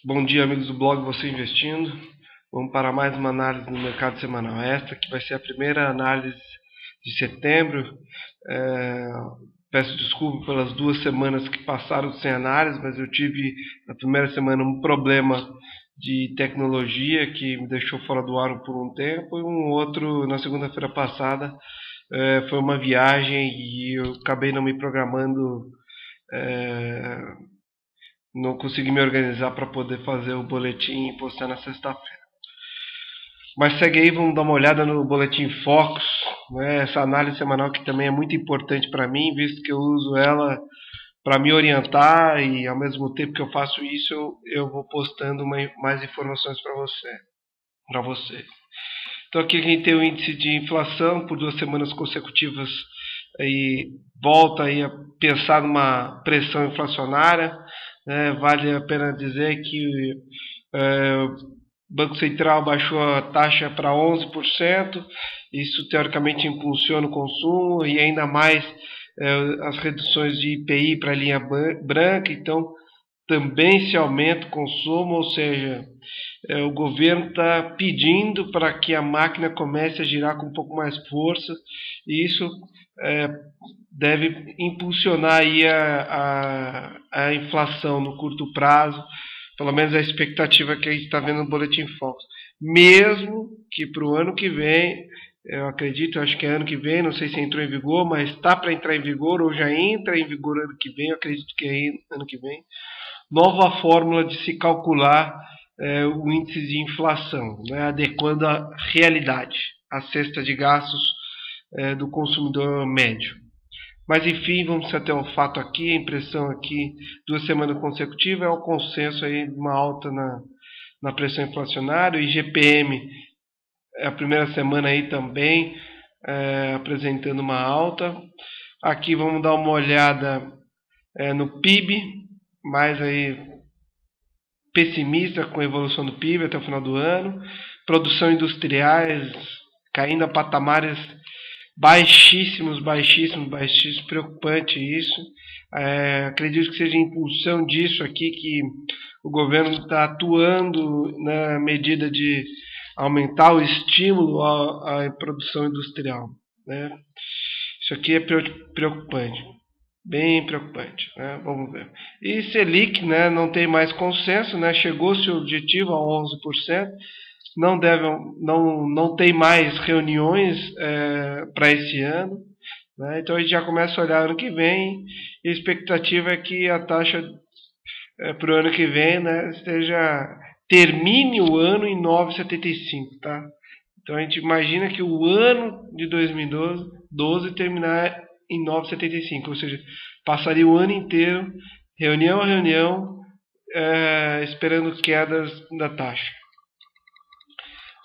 Bom dia, amigos do blog Você Investindo. Vamos para mais uma análise no mercado semanal. Esta que vai ser a primeira análise de setembro. Peço desculpa pelas 2 semanas que passaram sem análise, mas eu tive na primeira semana um problema de tecnologia que me deixou fora do ar por um tempo, e um outro na segunda-feira passada. Foi uma viagem e eu acabei não me programando, não consegui me organizar para poder fazer o boletim e postar na sexta-feira. Mas segue aí, vamos dar uma olhada no Boletim Focus, né? Essa análise semanal que também é muito importante para mim, visto que eu uso ela para me orientar e ao mesmo tempo que eu faço isso, eu vou postando mais informações para você. Então aqui a gente tem o índice de inflação por 2 semanas consecutivas, e volta aí a pensar numa pressão inflacionária. Vale a pena dizer que o Banco Central baixou a taxa para 11%, isso teoricamente impulsiona o consumo e ainda mais as reduções de IPI para a linha branca, então também se aumenta o consumo, ou seja, o governo está pedindo para que a máquina comece a girar com um pouco mais força, e isso deve impulsionar aí a inflação no curto prazo, pelo menos a expectativa que a gente está vendo no Boletim Focus. Mesmo que para o ano que vem, eu acredito, acho que é ano que vem, não sei se entrou em vigor, mas está para entrar em vigor ou já entra em vigor ano que vem, eu acredito que é ano que vem, nova fórmula de se calcular o índice de inflação, né, adequando à realidade, à cesta de gastos do consumidor médio. Mas enfim, vamos até o fato aqui, a impressão aqui, 2 semanas consecutivas, é o consenso aí de uma alta na pressão inflacionária. O IGPM, a primeira semana aí também apresentando uma alta. Aqui vamos dar uma olhada no PIB, mais aí pessimista com a evolução do PIB até o final do ano. Produção industriais caindo a patamares baixíssimos, preocupante isso. Acredito que seja em função disso aqui que o governo está atuando na medida de aumentar o estímulo à produção industrial, né? Isso aqui é preocupante, bem preocupante, né? Vamos ver. E Selic, né, não tem mais consenso, né? Chegou-se o objetivo a 11%. Não tem mais reuniões para esse ano, né? Então a gente já começa a olhar ano que vem, e a expectativa é que a taxa para o ano que vem, né, termine o ano em 9,75, tá? Então a gente imagina que o ano de 2012 terminar em 9,75, ou seja, passaria o ano inteiro, reunião a reunião, esperando quedas da taxa.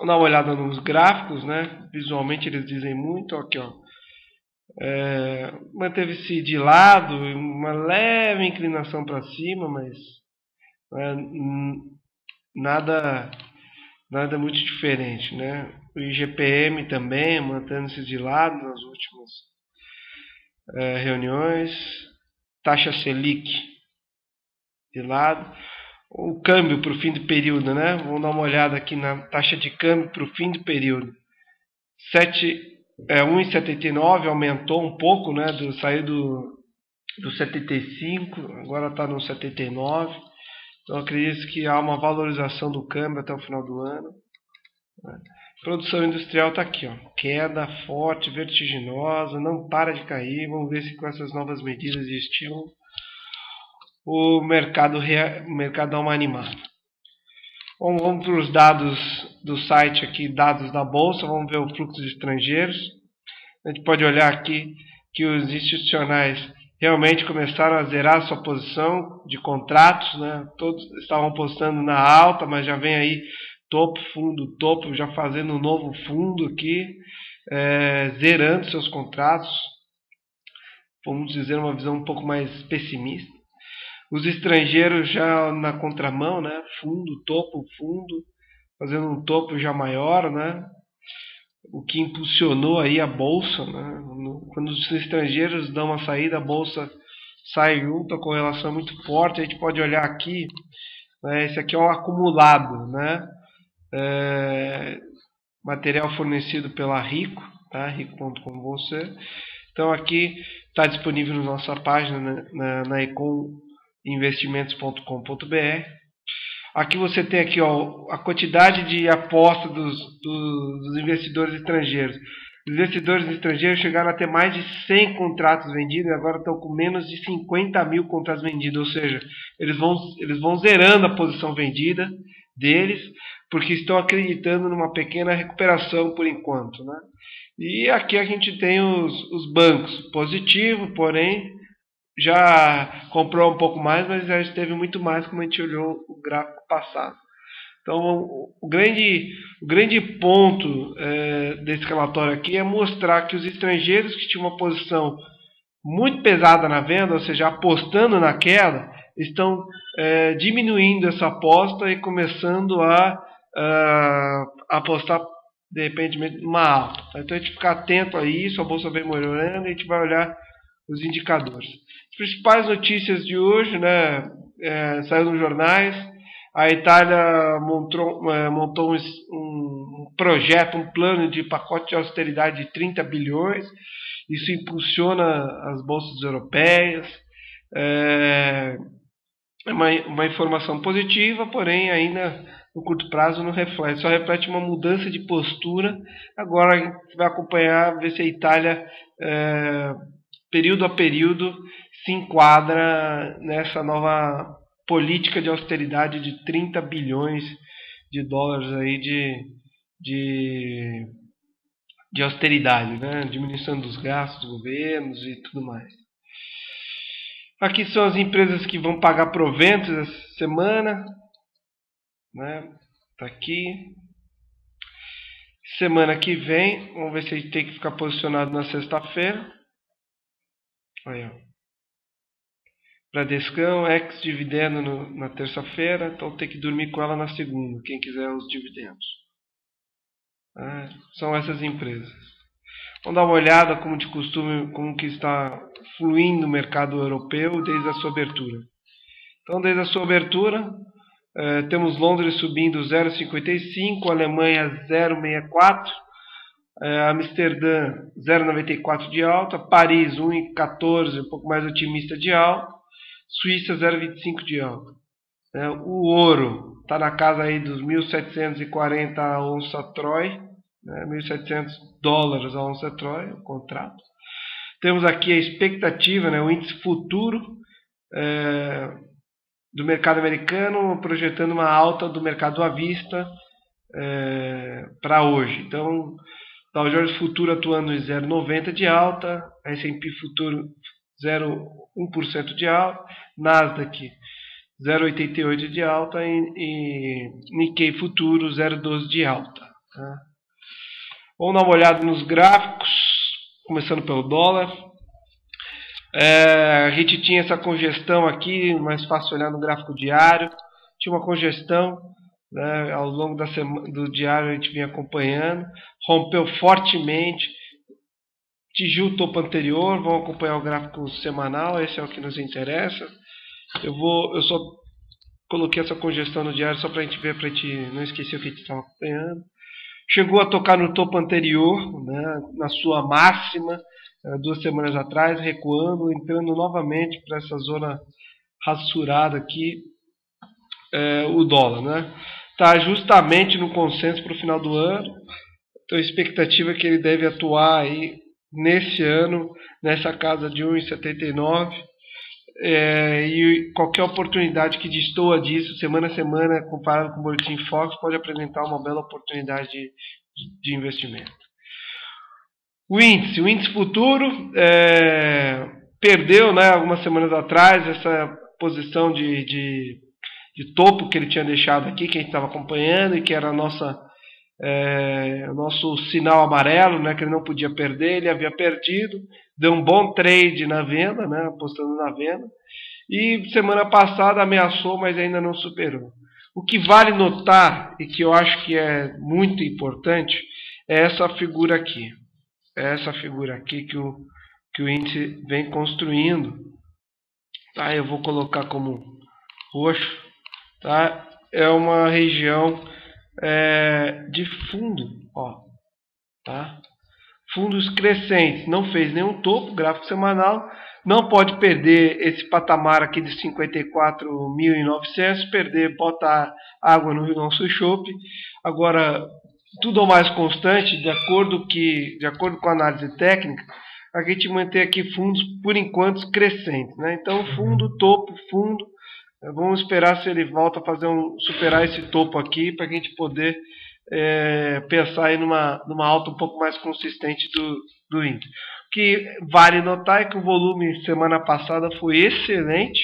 Vamos dar uma olhada nos gráficos, né? Visualmente eles dizem muito. Aqui, ó. Manteve-se de lado, uma leve inclinação para cima, mas nada muito diferente, né? O IGPM também mantendo-se de lado nas últimas reuniões. Taxa Selic de lado. O câmbio para o fim do período, né? Vamos dar uma olhada aqui na taxa de câmbio para o fim do período. 1,79 aumentou um pouco, né? Saiu do 75, agora está no 79. Então acredito que há uma valorização do câmbio até o final do ano. Produção industrial está aqui, ó. Queda forte, vertiginosa, não para de cair. Vamos ver se com essas novas medidas de estímulo o mercado dá uma animada. Vamos para os dados do site aqui, dados da bolsa. Vamos ver o fluxo de estrangeiros. A gente pode olhar aqui que os institucionais realmente começaram a zerar sua posição de contratos, né? Todos estavam postando na alta, mas já vem aí topo, fundo, topo, já fazendo um novo fundo aqui, zerando seus contratos. Vamos dizer, uma visão um pouco mais pessimista. Os estrangeiros já na contramão, né? Fundo, topo, fundo, fazendo um topo já maior, né? O que impulsionou aí a bolsa, né? Quando os estrangeiros dão uma saída, a bolsa sai junto, a correlação é muito forte. A gente pode olhar aqui né? Esse aqui é o acumulado, né? Material fornecido pela Rico, tá? Rico.com você. Então aqui está disponível na nossa página, né? na econinvestimentos.com.br. Aqui você tem aqui, ó, a quantidade de aposta dos investidores estrangeiros. Os investidores estrangeiros chegaram a ter mais de 100 contratos vendidos e agora estão com menos de 50 mil contratos vendidos. Ou seja, eles vão zerando a posição vendida deles, porque estão acreditando numa pequena recuperação por enquanto, né? E aqui a gente tem os bancos. Positivo, porém, já comprou um pouco mais, mas já esteve muito mais, como a gente olhou o gráfico passado. Então, o grande ponto desse relatório aqui é mostrar que os estrangeiros que tinham uma posição muito pesada na venda, ou seja, apostando na queda, estão diminuindo essa aposta e começando a apostar de repente numa alta. Então a gente fica atento a isso, a bolsa vem melhorando e a gente vai olhar os indicadores. As principais notícias de hoje, né, saiu nos jornais. A Itália montou um projeto, um plano de pacote de austeridade de 30 bilhões. Isso impulsiona as bolsas europeias. É uma informação positiva, porém ainda no curto prazo não reflete. Só reflete uma mudança de postura. Agora a gente vai acompanhar, ver se a Itália, período a período, se enquadra nessa nova política de austeridade de 30 bilhões de dólares aí de austeridade, né? Diminuição dos gastos dos governos e tudo mais. Aqui são as empresas que vão pagar proventos essa semana, né? Tá aqui. Semana que vem, vamos ver se a gente tem que ficar posicionado na sexta-feira. Aí, ó. Bradescão, ex-dividendo na terça-feira, então tem que dormir com ela na segunda, quem quiser os dividendos. São essas empresas. Vamos dar uma olhada, como de costume, como que está fluindo o mercado europeu desde a sua abertura. Então, desde a sua abertura, temos Londres subindo 0,55, Alemanha 0,64, Amsterdã 0,94 de alta, Paris 1,14, um pouco mais otimista de alta, Suíça 0,25 de alta. O ouro está na casa aí dos 1.740 a onça Troy, né, 1.700 dólares a onça Troy, o contrato. Temos aqui a expectativa, né, o índice futuro do mercado americano, projetando uma alta do mercado à vista para hoje. Então, Dow Jones Futuro atuando em 0,90 de alta, S&P Futuro 0,1% de alta, Nasdaq 0,88 de alta e Nikkei Futuro 0,12 de alta. Tá? Vamos dar uma olhada nos gráficos, começando pelo dólar. A gente tinha essa congestão aqui, mais fácil olhar no gráfico diário. Tinha uma congestão, né, ao longo do diário a gente vinha acompanhando. Rompeu fortemente, atingiu o topo anterior. Vamos acompanhar o gráfico semanal, esse é o que nos interessa. Eu só coloquei essa congestão no diário só para a gente ver, para a gente não esquecer o que a gente estava acompanhando. Chegou a tocar no topo anterior, né, na sua máxima, 2 semanas atrás, recuando, entrando novamente para essa zona rassurada aqui, o dólar, né? Está justamente no consenso para o final do ano. Então a expectativa é que ele deve atuar aí nesse ano, nessa casa de 1,79. E qualquer oportunidade que destoa disso, semana a semana, comparado com o Boletim Fox, pode apresentar uma bela oportunidade de investimento. O índice futuro perdeu, né, algumas semanas atrás essa posição de topo que ele tinha deixado aqui, que a gente estava acompanhando e que era o nosso sinal amarelo, né, que ele não podia perder. Ele havia perdido, deu um bom trade na venda, né, apostando na venda, e semana passada ameaçou, mas ainda não superou. O que vale notar, e que eu acho que é muito importante, é essa figura aqui. É essa figura aqui que o índice vem construindo. Tá, eu vou colocar como roxo. tá? É uma região de fundo, ó, tá? Fundos crescentes, não fez nenhum topo, gráfico semanal, não pode perder esse patamar aqui de 54.900, perder, bota água no nosso chope. Agora, tudo ao mais constante, de acordo com a análise técnica, a gente mantém aqui fundos, por enquanto, crescentes, né? Então, fundo, topo, fundo, vamos esperar se ele volta a superar esse topo aqui, para a gente poder pensar aí numa alta um pouco mais consistente do índice. O que vale notar é que o volume semana passada foi excelente,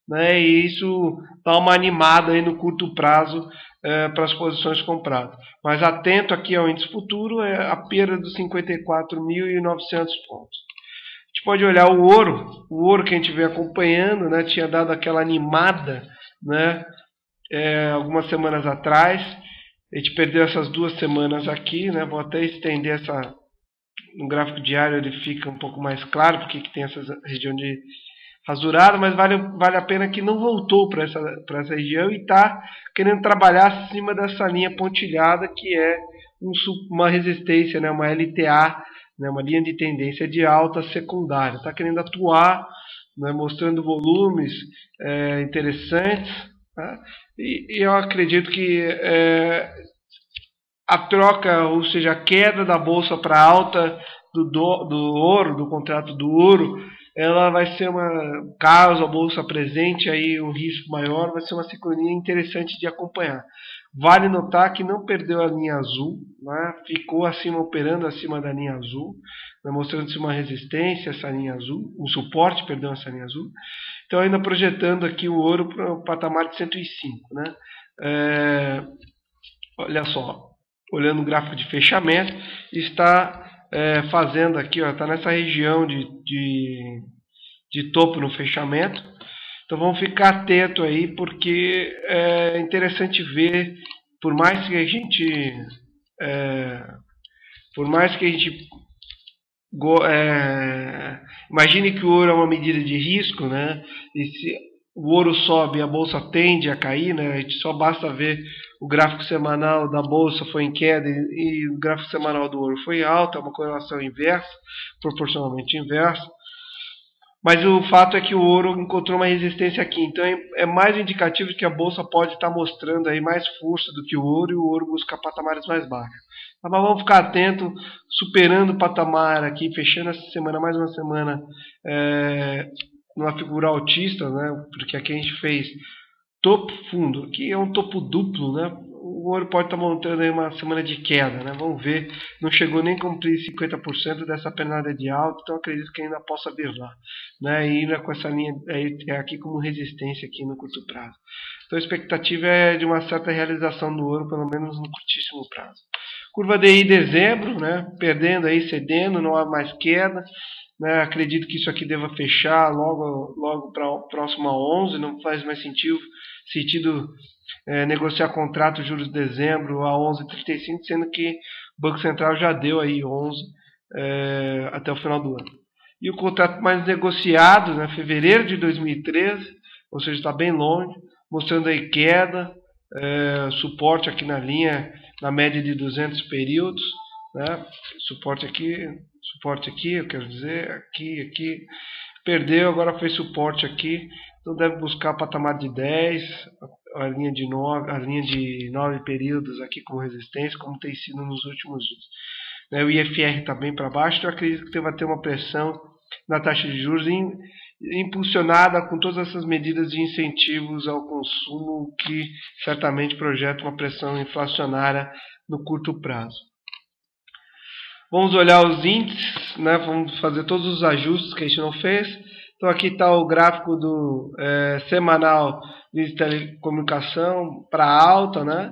né, e isso dá uma animada aí no curto prazo para as posições compradas. Mas atento aqui ao índice futuro, a perda dos 54.900 pontos. A gente pode olhar o ouro que a gente vem acompanhando, né, tinha dado aquela animada, né, algumas semanas atrás. A gente perdeu essas 2 semanas aqui, né? Vou até estender no gráfico diário, ele fica um pouco mais claro porque que tem essa região de rasurada, mas vale a pena que não voltou para essa região e está querendo trabalhar acima dessa linha pontilhada que é uma resistência, né? Uma LTA, né? Uma linha de tendência de alta secundária. Está querendo atuar, né? Mostrando volumes interessantes. Tá? E eu acredito que a troca, ou seja, a queda da bolsa para alta do ouro, do contrato do ouro, ela vai ser caso a bolsa apresente aí um risco maior, vai ser uma sincronia interessante de acompanhar. Vale notar que não perdeu a linha azul, né? Ficou operando acima da linha azul, né? Mostrando-se uma resistência essa linha azul, um suporte, perdão, essa linha azul. Então ainda projetando aqui o ouro para o patamar de 105, né? Olha só, olhando o gráfico de fechamento, está fazendo aqui, está nessa região de topo no fechamento. Então vamos ficar atento aí, porque é interessante ver, por mais que a gente imagine que o ouro é uma medida de risco, né? E se o ouro sobe e a bolsa tende a cair, né? A gente só basta ver o gráfico semanal da bolsa foi em queda e o gráfico semanal do ouro foi alto, é uma correlação inversa, proporcionalmente inversa. Mas o fato é que o ouro encontrou uma resistência aqui, então é mais indicativo de que a bolsa pode estar mostrando aí mais força do que o ouro, e o ouro busca patamares mais baixos. Mas vamos ficar atento, superando o patamar aqui, fechando essa semana, mais uma semana numa figura altista, né? Porque aqui a gente fez topo fundo, aqui é um topo duplo, né? O ouro pode estar montando aí uma semana de queda, né? Vamos ver, não chegou nem a cumprir 50% dessa pernada de alta, então acredito que ainda possa vir lá, né? E ainda com essa linha aqui como resistência aqui no curto prazo. Então a expectativa é de uma certa realização do ouro, pelo menos no curtíssimo prazo. Curva DI dezembro, né? Perdendo aí, cedendo, não há mais queda. Né, acredito que isso aqui deva fechar logo próximo a 11, não faz mais sentido negociar contrato juros de dezembro a 11,35, sendo que o Banco Central já deu aí 11 até o final do ano. E o contrato mais negociado, né, fevereiro de 2013, ou seja, está bem longe, mostrando aí queda, suporte aqui na linha, na média de 200 períodos, né, suporte aqui, eu quero dizer, aqui, perdeu, agora fez suporte aqui, então deve buscar patamar de 10, a linha de 9 períodos aqui com resistência, como tem sido nos últimos dias. O IFR está bem para baixo, então eu acredito que vai ter uma pressão na taxa de juros impulsionada com todas essas medidas de incentivos ao consumo, que certamente projeta uma pressão inflacionária no curto prazo. Vamos olhar os índices, né? Vamos fazer todos os ajustes que a gente não fez. Então aqui está o gráfico do semanal de telecomunicação para alta, né?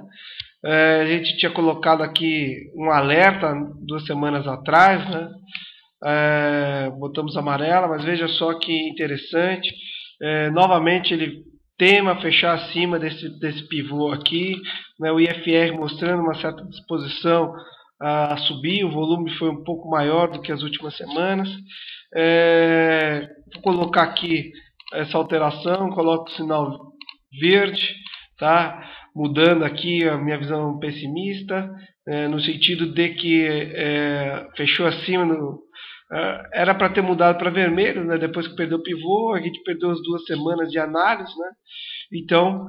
A gente tinha colocado aqui um alerta 2 semanas atrás, né? Botamos amarela, mas veja só que interessante. Novamente ele tema fechar acima desse pivô aqui, né? O IFR mostrando uma certa disposição a subir, o volume foi um pouco maior do que as últimas semanas. Vou colocar aqui essa alteração, coloco o sinal verde, tá? Mudando aqui a minha visão pessimista, no sentido de que fechou acima era para ter mudado para vermelho, né? Depois que perdeu o pivô, a gente perdeu as 2 semanas de análise, né? Então,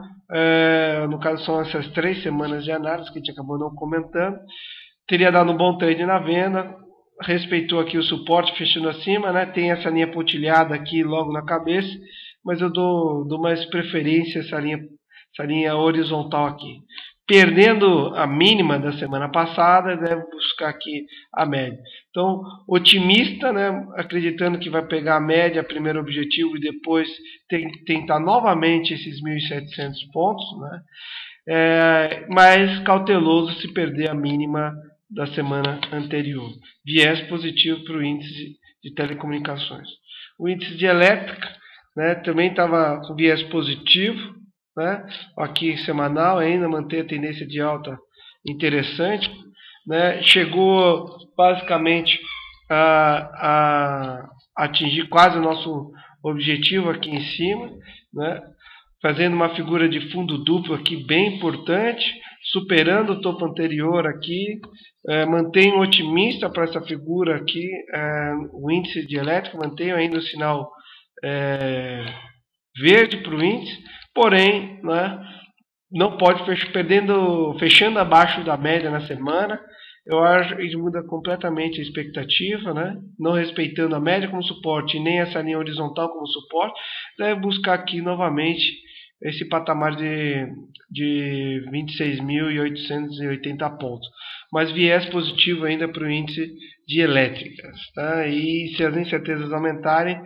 no caso são essas 3 semanas de análise que a gente acabou não comentando. Teria dado um bom trade na venda, respeitou aqui o suporte fechando acima, né? Tem essa linha pontilhada aqui logo na cabeça, mas eu dou mais preferência a essa linha horizontal aqui. Perdendo a mínima da semana passada, deve buscar aqui a média. Então, otimista, né? Acreditando que vai pegar a média, primeiro objetivo, e depois tentar novamente esses 1.700 pontos, né? Mas cauteloso se perder a mínima da semana anterior. Viés positivo para o índice de telecomunicações. O índice de elétrica, né, também estava com viés positivo, né? Aqui semanal ainda mantém a tendência de alta interessante, né? Chegou basicamente a atingir quase o nosso objetivo aqui em cima, né? Fazendo uma figura de fundo duplo aqui bem importante, superando o topo anterior aqui, mantenho otimista para essa figura aqui, o índice de elétrica, mantenho ainda o sinal verde para o índice, porém, né, não pode fechando abaixo da média na semana. Eu acho que muda completamente a expectativa, né? Não respeitando a média como suporte, nem essa linha horizontal como suporte, deve buscar aqui novamente esse patamar de 26.880 pontos. Mas viés positivo ainda para o índice de elétricas, tá? E se as incertezas aumentarem,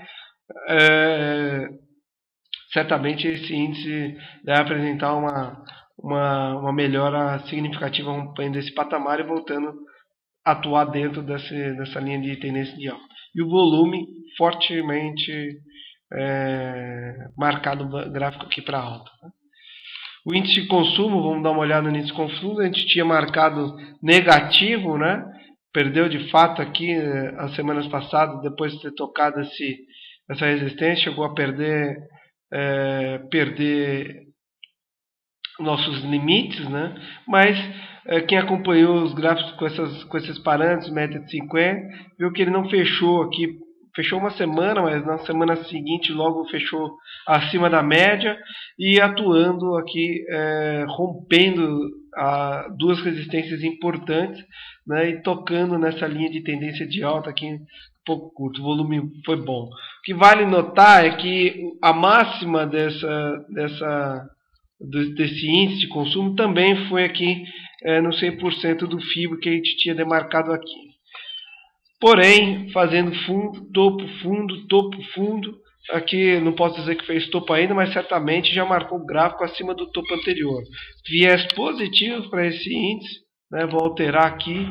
certamente esse índice deve apresentar uma melhora significativa, rompendo esse patamar e voltando a atuar dentro dessa linha de tendência de alta. E o volume fortemente marcado gráfico aqui para alta. Né? O índice de consumo, vamos dar uma olhada no índice de consumo, a gente tinha marcado negativo, né? Perdeu de fato aqui as semanas passadas, depois de ter tocado essa resistência, chegou a perder nossos limites, né? Mas quem acompanhou os gráficos com esses parâmetros, média de 50, viu que ele não fechou aqui, fechou uma semana, mas na semana seguinte logo fechou acima da média e atuando aqui, rompendo 2 resistências importantes, né? E tocando nessa linha de tendência de alta aqui um pouco curto, o volume foi bom. O que vale notar é que a máxima desse índice de consumo também foi aqui no 100% do FIBO que a gente tinha demarcado aqui. Porém, fazendo fundo, topo, fundo, aqui não posso dizer que fez topo ainda, mas certamente já marcou o gráfico acima do topo anterior. Viés positivo para esse índice, né? Vou alterar aqui,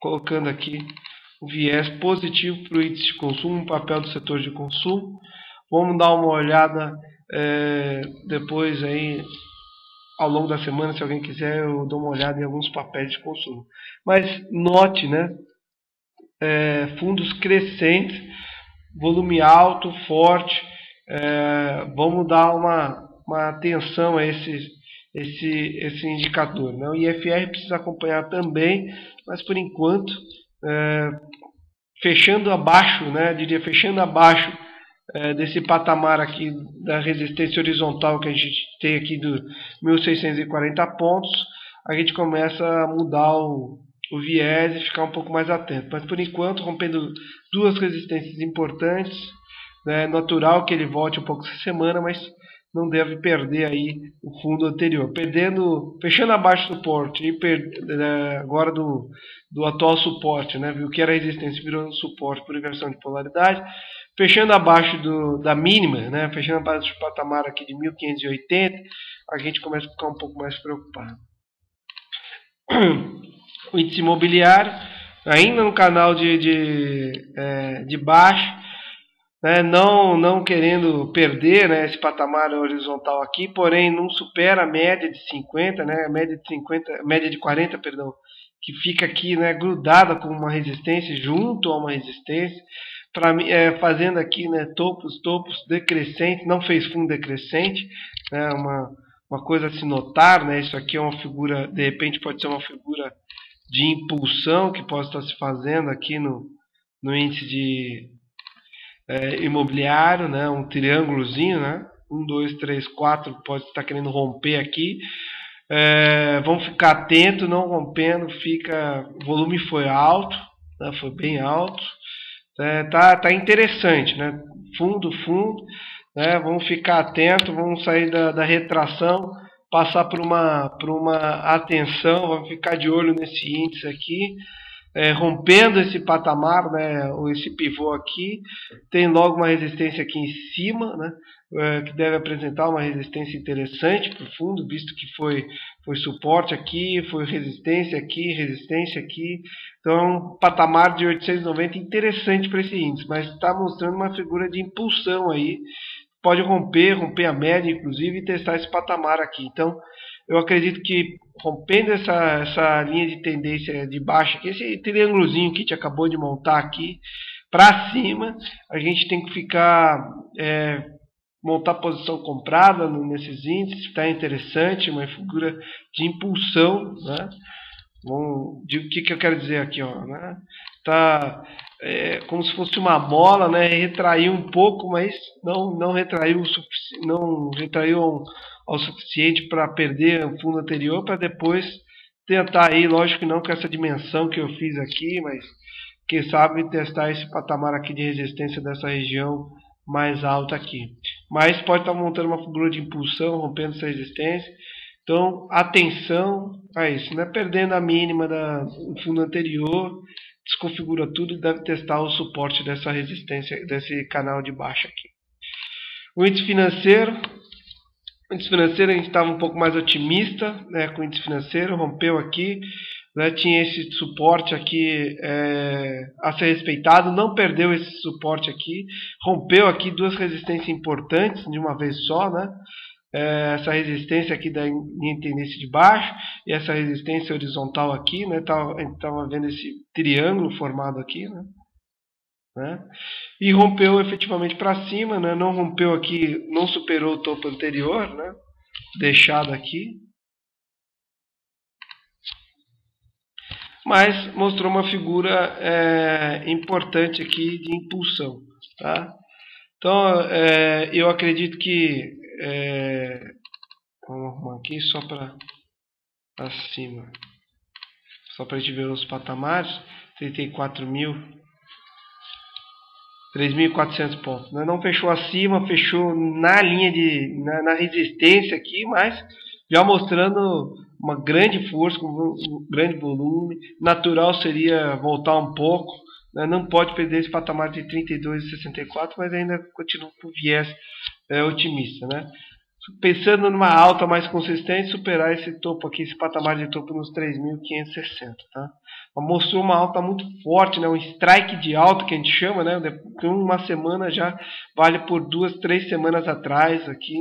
colocando aqui o viés positivo para o índice de consumo, o papel do setor de consumo. Vamos dar uma olhada depois aí ao longo da semana, se alguém quiser, eu dou uma olhada em alguns papéis de consumo. Mas note, né? Fundos crescentes, volume alto, forte. Vamos dar uma atenção a esse indicador. Né? O IFR precisa acompanhar também, mas por enquanto, fechando abaixo, né? Diria fechando abaixo desse patamar aqui da resistência horizontal que a gente tem aqui do 1.640 pontos, a gente começa a mudar o viés e ficar um pouco mais atento. Mas por enquanto, rompendo 2 resistências importantes, né, natural que ele volte um pouco essa semana, mas não deve perder aí o fundo anterior. Fechando abaixo do suporte e agora do atual suporte, né, viu que era resistência, virou suporte por inversão de polaridade. Fechando abaixo da mínima, né, fechando abaixo do patamar aqui de 1.580, a gente começa a ficar um pouco mais preocupado. O índice imobiliário, ainda no canal de baixo, né, não querendo perder, né, esse patamar horizontal aqui, porém não supera a média de 50, né, média de 40, perdão, que fica aqui, né, grudada com uma resistência, junto a uma resistência. fazendo aqui, né, topos decrescentes, não fez fundo decrescente, né, uma coisa a se notar, né, isso aqui é uma figura, de repente pode ser uma figura de impulsão que pode estar se fazendo aqui no índice de imobiliário, né, um triângulozinho, né, 1, 2, 3, 4, pode estar querendo romper aqui. Vamos ficar atento, não rompendo, o volume foi alto, né, foi bem alto, tá interessante, né, fundo, né, vamos ficar atento, vamos sair da retração, passar por uma atenção, vamos ficar de olho nesse índice aqui, rompendo esse patamar, né, ou esse pivô aqui, tem logo uma resistência aqui em cima, né, que deve apresentar uma resistência interessante para o fundo, visto que foi suporte aqui, foi resistência aqui, então um patamar de 890 interessante para esse índice, mas está mostrando uma figura de impulsão aí, pode romper a média inclusive e testar esse patamar aqui. Então eu acredito que rompendo essa linha de tendência de baixa, esse triângulozinho que a gente acabou de montar aqui, para cima, a gente tem que montar posição comprada nesses índices, está interessante, uma figura de impulsão, né? O que eu quero dizer aqui, ó, né? Tá como se fosse uma bola, né? Retraiu um pouco, mas não retraiu ao suficiente para perder o fundo anterior, para depois tentar aí, lógico que não com essa dimensão que eu fiz aqui, mas quem sabe testar esse patamar aqui de resistência dessa região mais alta aqui. Mas pode estar montando uma figura de impulsão, rompendo essa resistência. Então, atenção a isso, né? Perdendo a mínima do fundo anterior, desconfigura tudo e deve testar o suporte dessa resistência, desse canal de baixa aqui. O índice financeiro a gente estava um pouco mais otimista, né, com o índice financeiro, rompeu aqui, né, tinha esse suporte aqui a ser respeitado, não perdeu esse suporte aqui, rompeu aqui duas resistências importantes de uma vez só, né? Essa resistência aqui da linha de tendência de baixo e essa resistência horizontal aqui, né? A gente estava vendo esse triângulo formado aqui, né? E rompeu efetivamente para cima, né? Não rompeu aqui, não superou o topo anterior, né? Deixado aqui, mas mostrou uma figura importante aqui de impulsão, tá? Então eu acredito que vamos arrumar aqui só para acima, só para a gente ver os patamares. 3.400 pontos, né? Não fechou acima, fechou na linha na resistência aqui, mas já mostrando uma grande força, um grande volume. Natural seria voltar um pouco, né? Não pode perder esse patamar de 32,64, mas ainda continua com viés otimista, né? Pensando numa alta mais consistente, superar esse topo aqui, esse patamar de topo nos 3.560, tá? Mostrou uma alta muito forte, né? Um strike de alta que a gente chama, né? Uma semana já vale por 2, 3 semanas atrás, aqui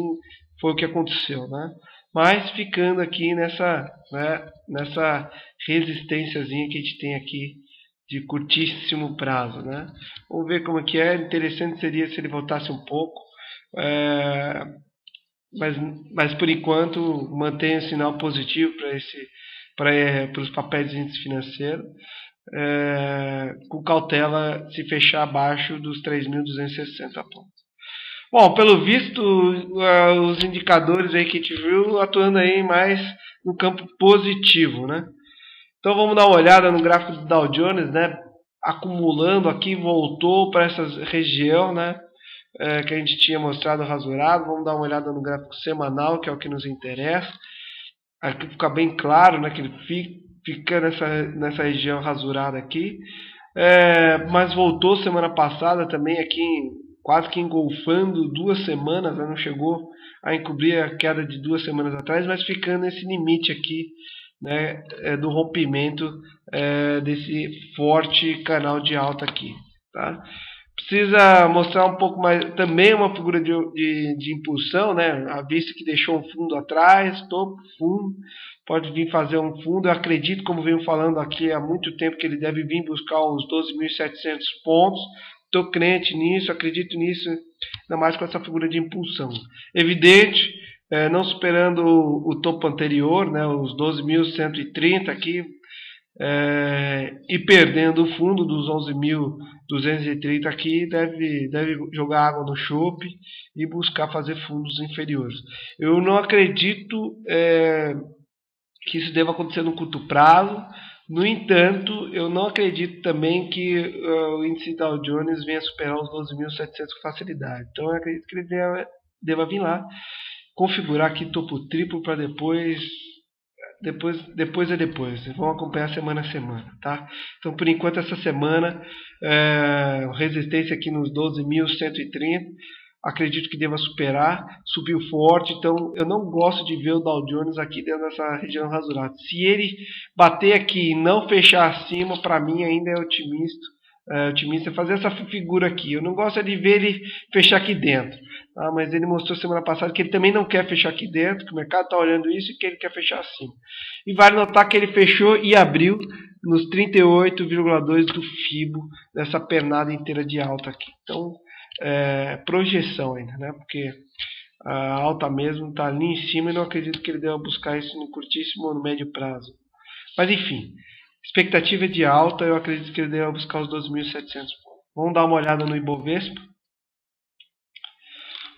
foi o que aconteceu, né? Mas ficando aqui nessa resistênciazinha que a gente tem aqui de curtíssimo prazo, né? Vamos ver como é que é. Interessante seria se ele voltasse um pouco. Mas por enquanto mantém um sinal positivo para os papéis de índice financeiro, com cautela se fechar abaixo dos 3.260 pontos. Bom, pelo visto, os indicadores aí que a gente viu atuando aí mais no campo positivo, né? Então vamos dar uma olhada no gráfico do Dow Jones, né? Acumulando aqui, voltou para essa região, né? Que a gente tinha mostrado rasurado. Vamos dar uma olhada no gráfico semanal, que é o que nos interessa. Aqui fica bem claro, né, que ele fica nessa região rasurada aqui. Mas voltou semana passada também aqui, quase que engolfando 2 semanas, né, não chegou a encobrir a queda de 2 semanas atrás, mas ficando nesse limite aqui, né, do rompimento desse forte canal de alta aqui, tá? Precisa mostrar um pouco mais, também uma figura de impulsão, né? A vista que deixou um fundo atrás, topo, fundo, pode vir fazer um fundo. Eu acredito, como venho falando aqui há muito tempo, que ele deve vir buscar os 12.700 pontos estou crente nisso, acredito nisso, ainda mais com essa figura de impulsão. Evidente, não superando o topo anterior, né, os 12.130 aqui, e perdendo o fundo dos 11.230 aqui, deve jogar água no chope e buscar fazer fundos inferiores. Eu não acredito que isso deva acontecer no curto prazo. No entanto, eu não acredito também que o índice Dow Jones venha superar os 12.700 com facilidade. Então eu acredito que ele deva vir lá, configurar aqui topo triplo para depois. Vamos acompanhar semana a semana, tá? Então, por enquanto, essa semana, resistência aqui nos 12.130. Acredito que deva superar, subiu forte, então eu não gosto de ver o Dow Jones aqui dentro dessa região rasurada. Se ele bater aqui e não fechar acima, para mim ainda é otimista fazer essa figura aqui. Eu não gosto de ver ele fechar aqui dentro, tá? Mas ele mostrou semana passada que ele também não quer fechar aqui dentro, que o mercado está olhando isso e que ele quer fechar acima. E vale notar que ele fechou e abriu nos 38,2 do FIBO, dessa pernada inteira de alta aqui. Então, projeção ainda, né? Porque a alta mesmo está ali em cima e não acredito que ele deva buscar isso no curtíssimo ou no médio prazo. Mas enfim, expectativa de alta, eu acredito que ele deva buscar os 12.700 pontos. Vamos dar uma olhada no Ibovespa.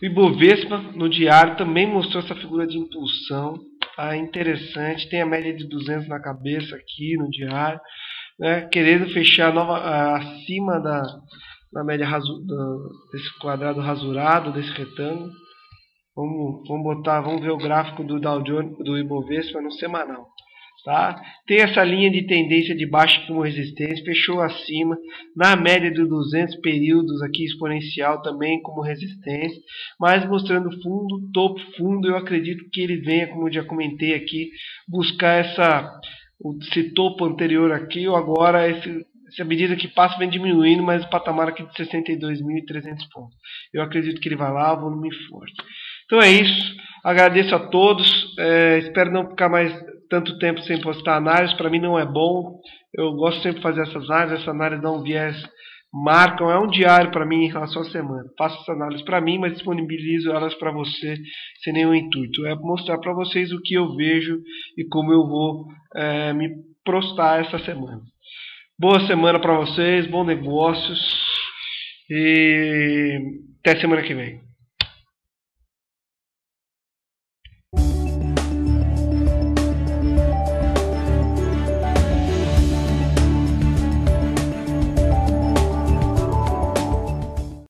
O Ibovespa no diário também mostrou essa figura de impulsão, tá? Interessante, tem a média de 200 na cabeça aqui no diário, né? Querendo fechar acima da média desse quadrado rasurado, desse retângulo. Vamos ver o gráfico do Dow Jones, do Ibovespa no semanal. Tá? Tem essa linha de tendência de baixa como resistência, fechou acima, na média de 200 períodos aqui exponencial também como resistência, mas mostrando fundo, topo, fundo. Eu acredito que ele venha, como eu já comentei aqui, buscar esse topo anterior aqui, ou agora essa medida que passa vem diminuindo, mas o patamar aqui de 62.300 pontos. Eu acredito que ele vai lá, volume forte. Então é isso, agradeço a todos, espero não ficar mais tanto tempo sem postar análise, para mim não é bom, eu gosto sempre de fazer essas análises dão um viés, marcam, é um diário para mim em relação à semana. Faço essa análise para mim, mas disponibilizo elas para você sem nenhum intuito, é mostrar para vocês o que eu vejo e como eu vou me prostar essa semana. Boa semana para vocês, bons negócios e até semana que vem.